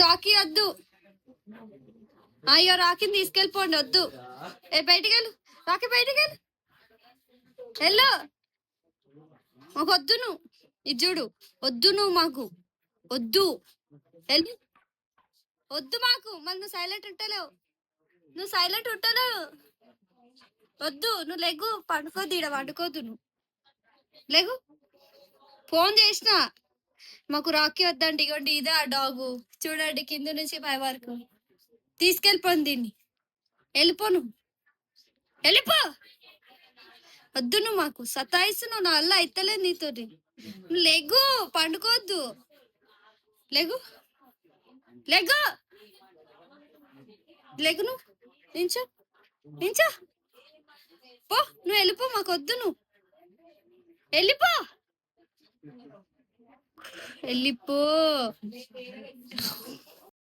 రాఖీ వద్దు. అయ్యో రాఖీని తీసుకెళ్ళిపోండి, వద్దు. బయటికి వెళ్ళు రాఖీ, బయటికి వెళ్ళు, వెళ్ళు. మాకు వద్దు, నువ్వు ఇది చూడు, వద్దు నువ్వు, మాకు వద్దు, వెళ్ళు, వద్దు మాకు. మరి నువ్వు సైలెంట్ ఉంటలేవు, నువ్వు సైలెంట్ ఉంటలేవు, వద్దు. నువ్వు లెగు, పండుకోద్దు, ఈడ పండుకోద్దు, నువ్వు లెగు. ఫోన్ చేసిన మాకు రాఖీ వద్దండి, ఇగోండి ఇదే ఆ డాగు చూడండి, కింద నుంచి పై వరకు. తీసుకెళ్ళిపోను దీన్ని, వెళ్ళిపోను, వెళ్ళిపో. వద్దు నువ్వు, మాకు సతాయిస్తున్నావు, నా వల్ల అయితలేదు నీతోటి. నువ్వు లెగు, పండుకోవద్దు, లెగు, లెగు, లెగు, నువ్వు నించో, నించో, పో, నువ్వు వెళ్ళిపో, మాకు వద్దు, నువ్వు వెళ్ళిపో, వెళ్ళిపో.